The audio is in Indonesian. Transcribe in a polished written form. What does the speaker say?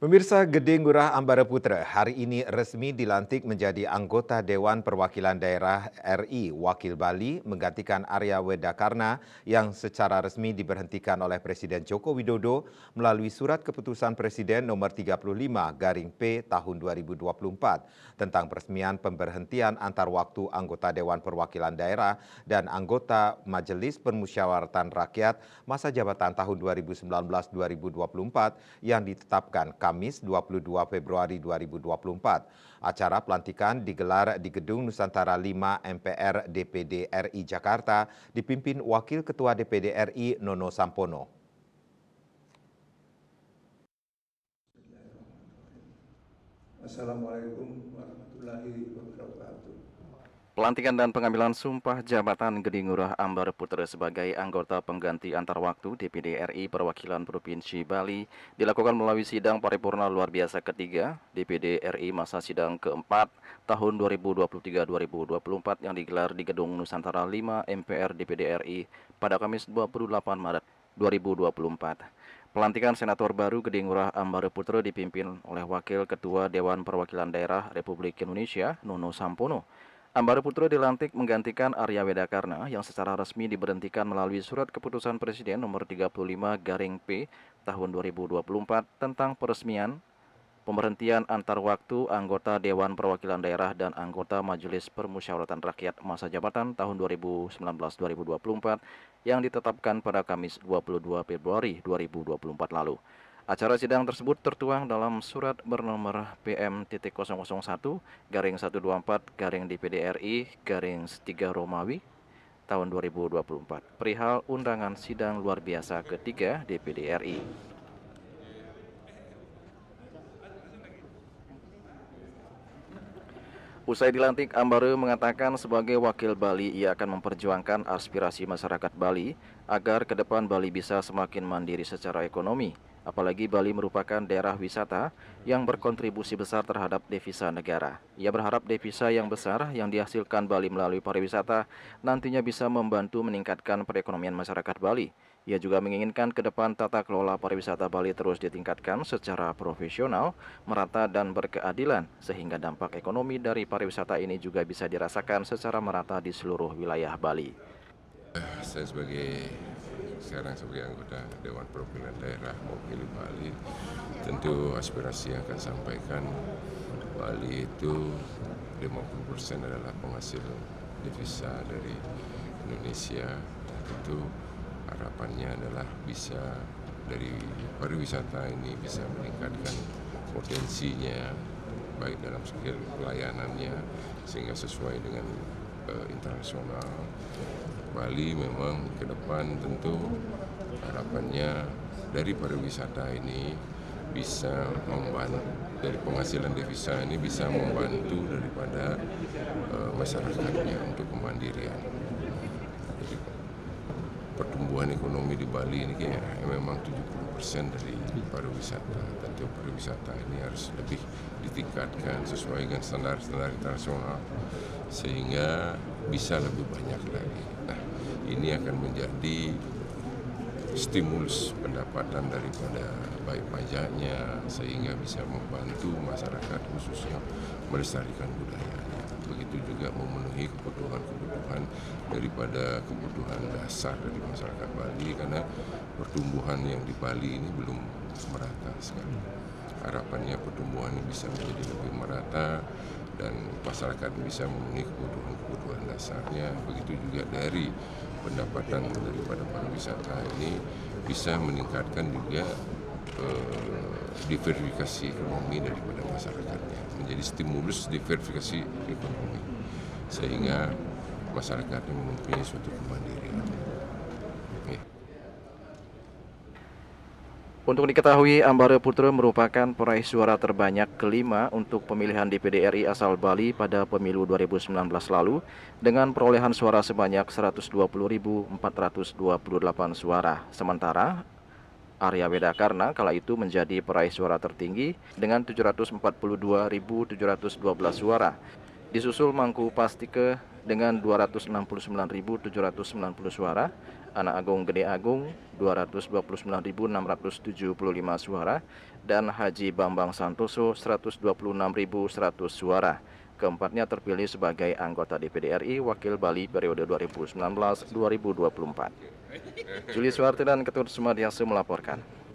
Pemirsa, Gede Ngurah Ambara Putra hari ini resmi dilantik menjadi anggota Dewan Perwakilan Daerah RI Wakil Bali menggantikan Arya Wedakarna yang secara resmi diberhentikan oleh Presiden Joko Widodo melalui surat keputusan Presiden nomor 35/P tahun 2024 tentang peresmian pemberhentian antar waktu anggota Dewan Perwakilan Daerah dan anggota Majelis Permusyawaratan Rakyat masa jabatan tahun 2019-2024 yang ditetapkan Kamis 22 Februari 2024. Acara pelantikan digelar di Gedung Nusantara 5 MPR DPD RI Jakarta dipimpin Wakil Ketua DPD RI Nono Sampono. Assalamualaikum warahmatullahi wabarakatuh. Pelantikan dan pengambilan sumpah jabatan Gede Ngurah Ambara Putra sebagai anggota pengganti antar waktu DPD RI Perwakilan Provinsi Bali dilakukan melalui sidang paripurna luar biasa ketiga DPD RI masa sidang keempat tahun 2023-2024 yang digelar di Gedung Nusantara 5 MPR DPD RI pada Kamis 28 Maret 2024. Pelantikan Senator baru Gede Ngurah Ambara Putra dipimpin oleh Wakil Ketua Dewan Perwakilan Daerah Republik Indonesia Nono Sampono. Ambara Putra dilantik menggantikan Arya Wedakarna yang secara resmi diberhentikan melalui surat keputusan Presiden nomor 35/P tahun 2024 tentang peresmian pemberhentian antar waktu anggota Dewan Perwakilan Daerah dan anggota Majelis Permusyawaratan Rakyat masa jabatan tahun 2019-2024 yang ditetapkan pada Kamis 22 Februari 2024 lalu. Acara sidang tersebut tertuang dalam surat bernomor PM.001/124 DPD RI/3 Romawi tahun 2024 perihal undangan sidang luar biasa ketiga DPD RI. Usai dilantik, Ambara mengatakan sebagai wakil Bali ia akan memperjuangkan aspirasi masyarakat Bali agar ke depan Bali bisa semakin mandiri secara ekonomi. Apalagi Bali merupakan daerah wisata yang berkontribusi besar terhadap devisa negara. Ia berharap devisa yang besar yang dihasilkan Bali melalui pariwisata nantinya bisa membantu meningkatkan perekonomian masyarakat Bali. Ia juga menginginkan ke depan tata kelola pariwisata Bali terus ditingkatkan secara profesional, merata dan berkeadilan, sehingga dampak ekonomi dari pariwisata ini juga bisa dirasakan secara merata di seluruh wilayah Bali. Saya sekarang sebagai anggota Dewan Perwakilan Daerah mewakili Bali, tentu aspirasi yang akan sampaikan Bali itu 50% adalah penghasil devisa dari Indonesia. Tentu harapannya adalah bisa dari pariwisata ini bisa meningkatkan potensinya baik dalam segi pelayanannya sehingga sesuai dengan internasional. Bali memang ke depan tentu harapannya dari pariwisata ini bisa membantu, dari penghasilan devisa ini bisa membantu daripada masyarakatnya untuk kemandirian. Jadi pertumbuhan ekonomi di Bali ini memang 70% dari pariwisata. Tentu pariwisata ini harus lebih ditingkatkan sesuai dengan standar-standar internasional sehingga bisa lebih banyak lagi. Nah, ini akan menjadi stimulus pendapatan daripada baik pajaknya sehingga bisa membantu masyarakat khususnya melestarikan budayanya. Begitu juga memenuhi kebutuhan daripada kebutuhan dasar dari masyarakat Bali karena pertumbuhan yang di Bali ini belum merata sekali. Harapannya pertumbuhan ini bisa menjadi lebih merata dan masyarakat bisa memenuhi kebutuhan dasarnya. Begitu juga dari pendapatan daripada pariwisata ini bisa meningkatkan juga diversifikasi ekonomi daripada masyarakatnya, menjadi stimulus diversifikasi ekonomi sehingga masyarakatnya mempunyai suatu kemandirian. Untuk diketahui, Ambara Putra merupakan peraih suara terbanyak kelima untuk pemilihan DPD RI asal Bali pada pemilu 2019 lalu dengan perolehan suara sebanyak 120.428 suara. Sementara Arya Wedakarna kala itu menjadi peraih suara tertinggi dengan 742.712 suara. Disusul Mangku Pastike dengan 269.790 suara, Anak Agung Gede Agung 229.675 suara, dan Haji Bambang Santoso 126.100 suara. Keempatnya terpilih sebagai anggota DPD RI Wakil Bali periode 2019-2024. Juli Suwarti dan Ketut Sumadiasa melaporkan.